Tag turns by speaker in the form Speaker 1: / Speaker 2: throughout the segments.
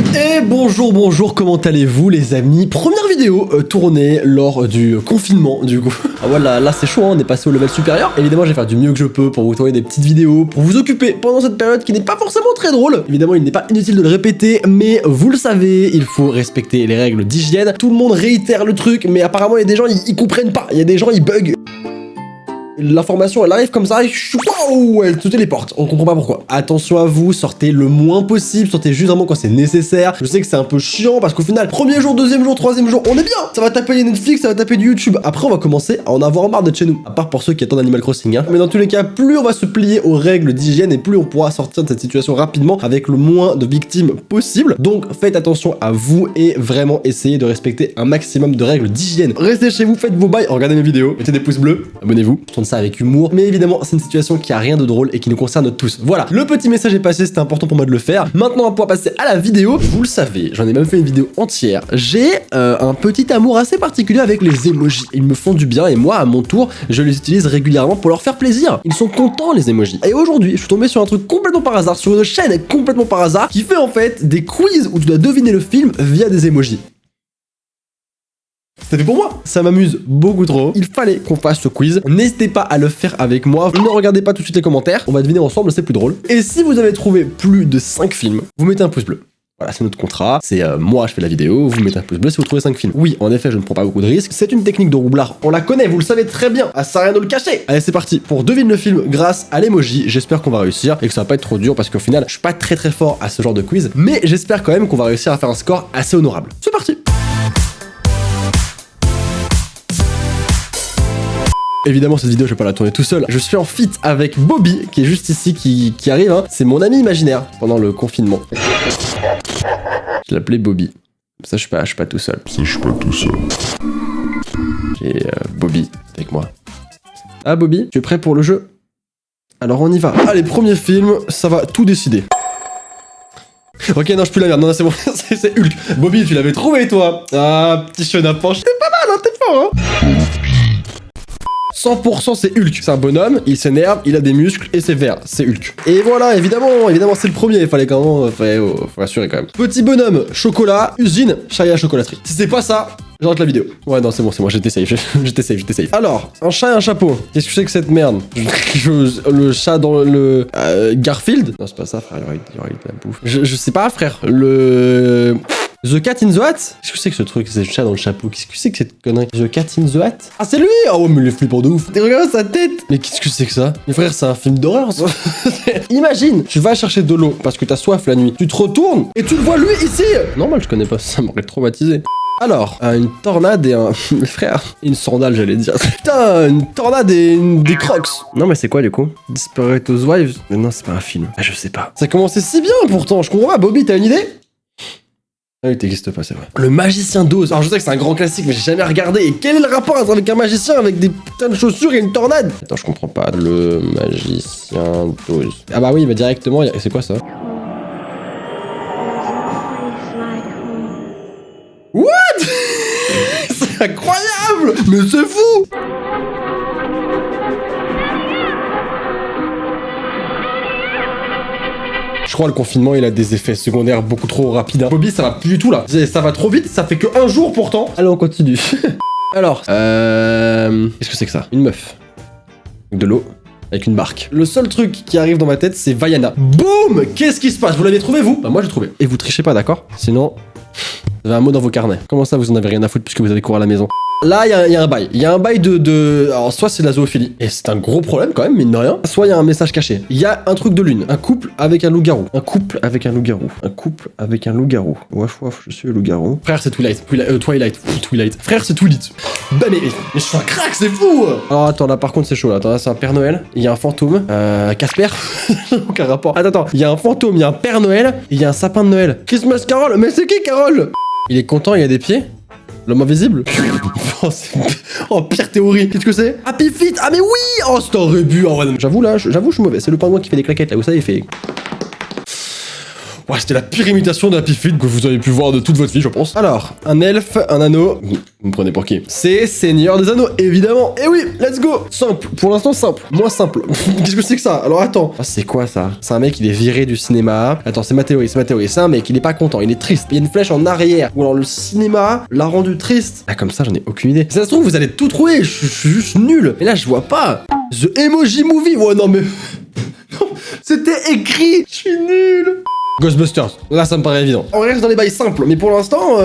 Speaker 1: Et bonjour, comment allez-vous les amis? Première vidéo tournée lors du confinement du coup. Ah voilà, là c'est chaud, hein, on est passé au level supérieur. Évidemment je vais faire du mieux que je peux pour vous tourner des petites vidéos, pour vous occuper pendant cette période qui n'est pas forcément très drôle. Évidemment il n'est pas inutile de le répéter, mais vous le savez, il faut respecter les règles d'hygiène. Tout le monde réitère le truc, mais apparemment il y a des gens, ils comprennent pas, il y a des gens, ils bug. L'information elle arrive comme ça, waouh, elle se téléporte, on comprend pas pourquoi. Attention à vous, sortez le moins possible, sortez juste vraiment quand c'est nécessaire. Je sais que c'est un peu chiant parce qu'au final, premier jour, deuxième jour, troisième jour, on est bien. Ça va taper Netflix, ça va taper du YouTube. Après on va commencer à en avoir marre de chez nous. À part pour ceux qui attendent Animal Crossing, hein. Mais dans tous les cas, plus on va se plier aux règles d'hygiène et plus on pourra sortir de cette situation rapidement avec le moins de victimes possible. Donc faites attention à vous et vraiment essayez de respecter un maximum de règles d'hygiène. Restez chez vous, faites vos bails, regardez mes vidéos, mettez des pouces bleus, abonnez-vous. Je tourne ça avec humour, mais évidemment c'est une situation qui a rien de drôle et qui nous concerne tous. Voilà, le petit message est passé, c'était important pour moi de le faire. Maintenant on va pouvoir passer à la vidéo. Vous le savez, j'en ai même fait une vidéo entière. J'ai un petit amour assez particulier avec les emojis. Ils me font du bien et moi à mon tour, je les utilise régulièrement pour leur faire plaisir. Ils sont contents les emojis. Et aujourd'hui, je suis tombé sur un truc complètement par hasard, sur une chaîne complètement par hasard, qui fait en fait des quiz où tu dois deviner le film via des emojis. C'est fait pour moi, ça m'amuse beaucoup trop. Il fallait qu'on fasse ce quiz. N'hésitez pas à le faire avec moi. Ne regardez pas tout de suite les commentaires. On va deviner ensemble, c'est plus drôle. Et si vous avez trouvé plus de 5 films, vous mettez un pouce bleu. Voilà, c'est notre contrat. C'est moi, je fais la vidéo. Vous mettez un pouce bleu si vous trouvez 5 films. Oui, en effet, je ne prends pas beaucoup de risques. C'est une technique de roublard. On la connaît, vous le savez très bien. Ah, ça sert à rien de le cacher. Allez, c'est parti pour devine le film grâce à l'emoji. J'espère qu'on va réussir et que ça va pas être trop dur parce qu'au final, je suis pas très fort à ce genre de quiz. Mais j'espère quand même qu'on va réussir à faire un score assez honorable. C'est parti. Évidemment, cette vidéo, je vais pas la tourner tout seul. Je suis en feat avec Bobby, qui est juste ici, qui arrive. Hein. C'est mon ami imaginaire pendant le confinement. Je l'appelais Bobby. Ça, je suis pas tout seul. J'ai Bobby avec moi. Ah, Bobby, tu es prêt pour le jeu? Alors, on y va. Allez, premier film, ça va tout décider. Ok, non, je pue la merde. Non, c'est bon, c'est Hulk. Bobby, tu l'avais trouvé, toi. Ah, petit chenapan. T'es pas mal, hein, t'es fort, hein. 100% c'est Hulk, c'est un bonhomme, il s'énerve, il a des muscles et c'est vert, c'est Hulk. Et voilà, évidemment c'est le premier, il fallait quand même, faut assurer quand même. Petit bonhomme, chocolat, usine, Chaya chocolaterie. Si c'est pas ça, j'arrête la vidéo. Ouais non c'est bon, j'étais safe, j'étais safe. Alors, un chat et un chapeau, qu'est-ce que c'est que cette merde? Le chat dans le... Garfield? Non c'est pas ça frère, il y aurait eu de la bouffe. Je sais pas frère, le... The Cat in the Hat? Qu'est-ce que c'est que ce truc, c'est le chat dans le chapeau? Qu'est-ce que c'est que cette connerie? The Cat in the Hat? Ah c'est lui! Ah ouais mais il est flippant de ouf. Regarde sa tête! Mais qu'est-ce que c'est que ça? Mais frère c'est un film d'horreur ça. Imagine, tu vas chercher de l'eau parce que t'as soif la nuit. Tu te retournes et tu le vois lui ici! Normal je connais pas, ça m'aurait traumatisé. Alors, une tornade et un... Frère, une sandale j'allais dire. Putain, une tornade et des crocs. Non mais c'est quoi du coup? Desperate Housewives? Mais non c'est pas un film. Ah je sais pas. Ça commençait si bien pourtant, je comprends pas. Bobby t'as une idée? Ah oui, t'existes pas, c'est vrai. Le magicien d'Oz. Alors je sais que c'est un grand classique, mais j'ai jamais regardé. Et quel est le rapport avec un magicien avec des putains de chaussures et une tornade? Attends, je comprends pas. Le magicien d'Oz. Ah bah oui, bah directement, c'est quoi ça? What? C'est incroyable! Mais c'est fou! Je crois le confinement il a des effets secondaires beaucoup trop rapides. Bobby ça va plus du tout là. Ça va trop vite, ça fait que un jour pourtant. Allez on continue. Alors, qu'est-ce que c'est que ça? Une meuf. De l'eau. Avec une barque. Le seul truc qui arrive dans ma tête c'est Vaiana. Boum! Qu'est-ce qui se passe? Vous l'avez trouvé vous? Bah moi j'ai trouvé. Et vous trichez pas d'accord? Sinon, vous avez un mot dans vos carnets. Comment ça vous en avez rien à foutre puisque vous avez cours à la maison? Là, il y a un bail. Il y a un bail Alors, soit c'est de la zoophilie, et c'est un gros problème quand même, mine de rien. Soit il y a un message caché. Il y a un truc de lune. Un couple avec un loup-garou. Un couple avec un loup-garou. Un couple avec un loup-garou. Waf waf, je suis le loup-garou. Frère, c'est Twilight. Twilight. Frère, c'est Twilight. Bah, mais je suis un crack, c'est fou! Alors, attends, là, par contre, c'est chaud. Là. Attends, là, c'est un Père Noël. Il y a un fantôme. Casper. Aucun rapport. Attends. Il y a un fantôme, il y a un Père Noël. Et il y a un sapin de Noël. Christmas Carol. Mais c'est qui, Carol? Il est content, il y a des pieds. L'homme invisible. Oh, pire théorie. Qu'est-ce que c'est? Happy Feet. Ah mais oui. Oh, c'est un rébut. Oh, ouais, j'avoue là, je suis mauvais. C'est le pingouin qui fait des claquettes là. Vous savez, il fait... Ouais, c'était la pire imitation d'Happy Feet que vous avez pu voir de toute votre vie, je pense. Alors, un elfe, un anneau. Vous me prenez pour qui? C'est Seigneur des Anneaux, évidemment. Et oui, let's go. Simple. Pour l'instant, simple. Moins simple. Qu'est-ce que c'est que ça? Alors, attends. Ah, c'est quoi ça? C'est un mec, il est viré du cinéma. Attends, c'est ma théorie, c'est ma théorie. C'est un mec, il est pas content, il est triste. Il y a une flèche en arrière. Ou alors le cinéma l'a rendu triste. Ah, comme ça, j'en ai aucune idée. Si ça se trouve, vous allez tout trouver. Je suis juste nul. Et là, je vois pas. The Emoji Movie. Ouais, non, mais. C'était écrit. Je suis nul. Ghostbusters. Là, ça me paraît évident. On reste dans les bails simples, mais pour l'instant,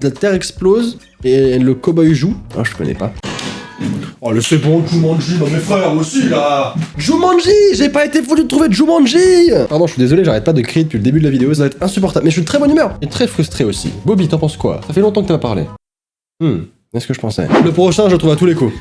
Speaker 1: la Terre explose et le cowboy joue. Ah, je connais pas. Oh, le c'est bon, Jumanji, non mes frères aussi, là. Jumanji. J'ai pas été foutu de trouver Jumanji. Pardon, je suis désolé, j'arrête pas de crier depuis le début de la vidéo, ça va être insupportable. Mais je suis de très bonne humeur. Et très frustré aussi. Bobby, t'en penses quoi? Ça fait longtemps que t'as pas parlé. Est-ce que je pensais? Le prochain, je le trouve à tous les coups.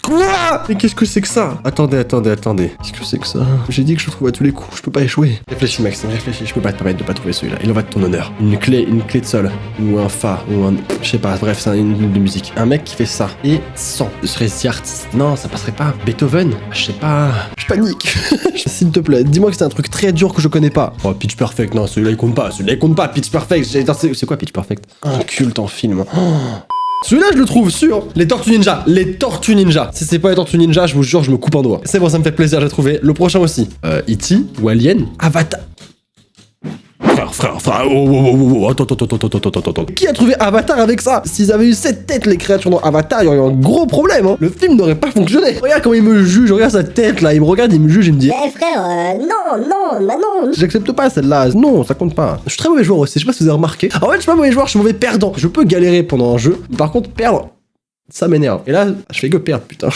Speaker 1: Quoi? Mais qu'est-ce que c'est que ça? Attendez. Qu'est-ce que c'est que ça? J'ai dit que je le trouve à tous les coups, je peux pas échouer. Réfléchis Maxime, réfléchis, je peux pas te permettre de pas trouver celui-là. Il en va de ton honneur. Une clé de sol. Ou un fa, ou un... Je sais pas, bref, c'est une de musique. Un mec qui fait ça. Et 100. Ce serait The Artist. Non, ça passerait pas. Beethoven? Je sais pas. Je panique. S'il te plaît, dis-moi que c'est un truc très dur que je connais pas. Oh, Pitch Perfect, non, celui-là il compte pas. Pitch Perfect. C'est quoi Pitch Perfect? Un culte en film. Oh. Celui-là, je le trouve sûr. Les Tortues Ninja. Si c'est pas les Tortues Ninja, je vous jure, je me coupe un doigt. C'est bon, ça me fait plaisir, j'ai trouvé. Le prochain aussi. E.T. ou Alien. Avatar. Frère. Oh, attends. Qui a trouvé Avatar avec ça? S'ils avaient eu cette tête, les créatures dans Avatar, il y aurait eu un gros problème. Hein. Le film n'aurait pas fonctionné. Regarde comment il me juge, regarde sa tête là. Il me regarde, il me juge, il me dit.
Speaker 2: Eh frère, non.
Speaker 1: J'accepte pas celle-là. Non, ça compte pas. Je suis très mauvais joueur aussi. Je sais pas si vous avez remarqué. En fait, je suis pas mauvais joueur, je suis mauvais perdant. Je peux galérer pendant un jeu. Par contre, perdre, ça m'énerve. Et là, je fais que perdre, putain.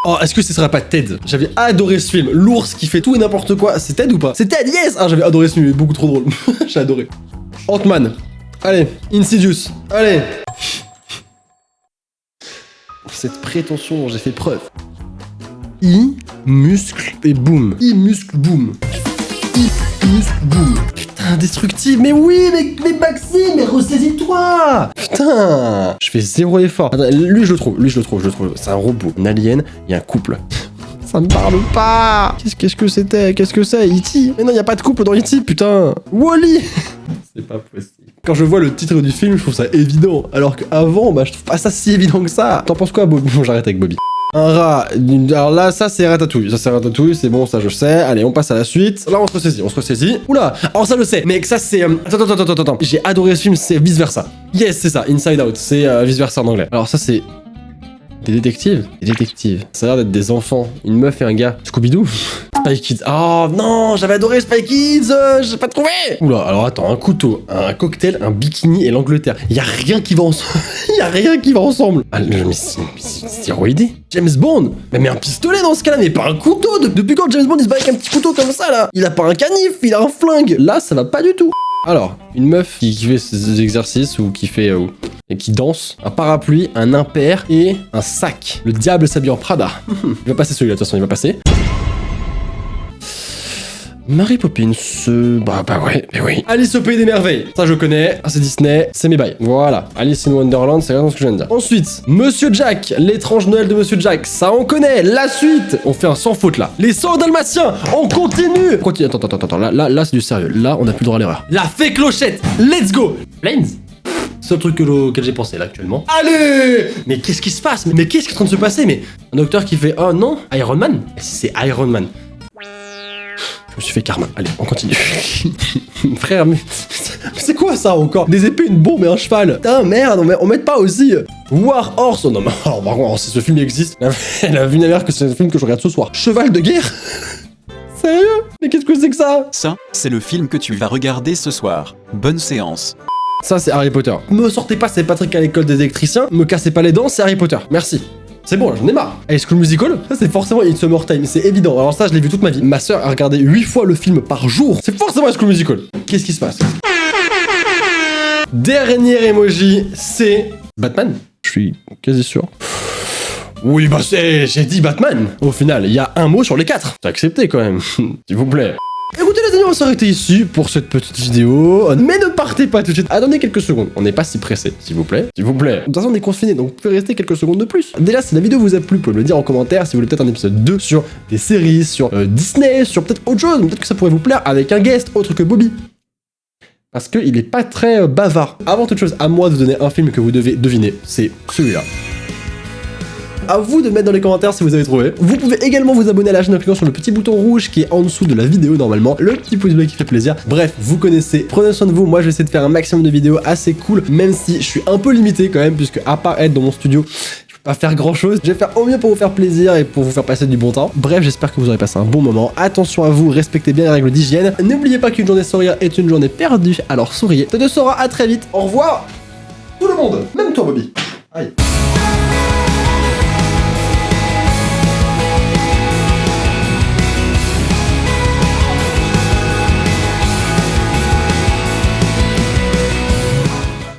Speaker 1: Oh, est-ce que ce serait pas Ted? J'avais adoré ce film. L'ours qui fait tout et n'importe quoi. C'est Ted ou pas? C'est Ted, yes! Ah, j'avais adoré ce film, il est beaucoup trop drôle. J'ai adoré. Ant-Man. Allez. Insidious. Allez. Cette prétention dont j'ai fait preuve. Muscle et boum. Muscle boum. Muscle boum. Putain, indestructible. Mais oui, mais Maxime, mais ressaisis-toi. Putain. Je fais zéro effort. Attends, lui, je le trouve. C'est un robot, un alien, il y a un couple. Ça me parle pas. Qu'est-ce que c'était? Qu'est-ce que c'est? E.T. Mais non, y a pas de couple dans E.T. Putain. Wall-E. C'est pas possible. Quand je vois le titre du film, je trouve ça évident. Alors qu'avant, bah, je trouve pas ça si évident que ça. T'en penses quoi, Bobby? Bon, j'arrête avec Bobby. Un rat. Alors là, ça c'est Ratatouille. C'est bon, ça je sais. Allez, on passe à la suite. Là, on se ressaisit. Oula. Alors ça, je sais. Mais ça, c'est... Attends. J'ai adoré ce film, c'est Vice Versa. Yes, c'est ça. Inside Out. C'est Vice Versa en anglais. Alors ça, c'est... Des détectives. Ça a l'air d'être des enfants. Une meuf et un gars. Scooby-Doo. Spy Kids. Oh non, j'avais adoré Spy Kids. J'ai pas trouvé. Oula, alors attends, un couteau, un cocktail, un bikini et l'Angleterre. Y a rien qui va ensemble. Ah, mais c'est stéroïdé. James Bond. Mais un pistolet dans ce cas-là, mais pas un couteau. Depuis quand James Bond il se bat avec un petit couteau comme ça là? Il a pas un canif, il a un flingue. Là, ça va pas du tout. Alors, une meuf qui fait ses exercices ou qui fait... et qui danse, un parapluie, un impair et un sac. Le diable s'habille en Prada. Il va passer celui-là, de toute façon, il va passer. Mary Poppins, bah ouais, mais oui. Alice au Pays des Merveilles, ça je connais, c'est Disney, c'est mes bails. Voilà, Alice in Wonderland, c'est vraiment ce que je viens de dire. Ensuite, Monsieur Jack, l'étrange Noël de Monsieur Jack, ça on connaît. La suite, on fait un sans faute là. Les 100 Dalmatiens, on continue. Attends, là c'est du sérieux. Là, on a plus le droit à l'erreur. La fée Clochette, let's go. Planes. Seul truc auquel j'ai pensé là actuellement. Allez! Mais qu'est-ce qui se passe? Mais qu'est-ce qui est en train de se passer? Mais un docteur qui fait oh non, Iron Man? Et si c'est Iron Man? Je me suis fait karma. Allez, on continue. Frère, mais c'est quoi ça encore? Des épées, une bombe et un cheval. Putain, merde, on met pas aussi War Horse. Oh non, mais alors, par contre, si ce film existe, la vue n'a l'air que c'est un film que je regarde ce soir. Cheval de guerre? Sérieux? Mais qu'est-ce que c'est que ça?
Speaker 3: Ça, c'est le film que tu vas regarder ce soir. Bonne séance.
Speaker 1: Ça, c'est Harry Potter. Me sortez pas, c'est Patrick à l'école des électriciens. Me cassez pas les dents, c'est Harry Potter. Merci. C'est bon, j'en ai marre. High School Musical, ça c'est forcément It's Summertime, c'est évident. Alors ça, je l'ai vu toute ma vie. Ma soeur a regardé 8 fois le film par jour. C'est forcément High School Musical. Qu'est-ce qui se passe? Dernier emoji, c'est Batman. Je suis quasi sûr. Oui, bah j'ai dit Batman. Au final, il y a un mot sur les 4. C'est accepté quand même, s'il vous plaît. Écoutez les amis, on va s'arrêter ici pour cette petite vidéo. Mais ne partez pas tout de suite. Attendez quelques secondes. On n'est pas si pressé, s'il vous plaît. S'il vous plaît. De toute façon, on est confiné, donc vous pouvez rester quelques secondes de plus. Déjà, si la vidéo vous a plu, vous pouvez me le dire en commentaire. Si vous voulez peut-être un épisode 2 sur des séries, sur Disney, sur peut-être autre chose. Peut-être que ça pourrait vous plaire avec un guest autre que Bobby. Parce qu'il est pas très bavard. Avant toute chose, à moi de vous donner un film que vous devez deviner. C'est celui-là. À vous de mettre dans les commentaires si vous avez trouvé. Vous pouvez également vous abonner à la chaîne en cliquant sur le petit bouton rouge qui est en dessous de la vidéo normalement. Le petit pouce bleu qui fait plaisir. Bref, vous connaissez. Prenez soin de vous. Moi, je vais essayer de faire un maximum de vidéos assez cool, même si je suis un peu limité quand même, puisque à part être dans mon studio, je peux pas faire grand chose. Je vais faire au mieux pour vous faire plaisir et pour vous faire passer du bon temps. Bref, j'espère que vous aurez passé un bon moment. Attention à vous, respectez bien les règles d'hygiène. N'oubliez pas qu'une journée sans rire est une journée perdue. Alors souriez. Te Sora, à très vite. Au revoir tout le monde. Même toi, Bobby. Aïe.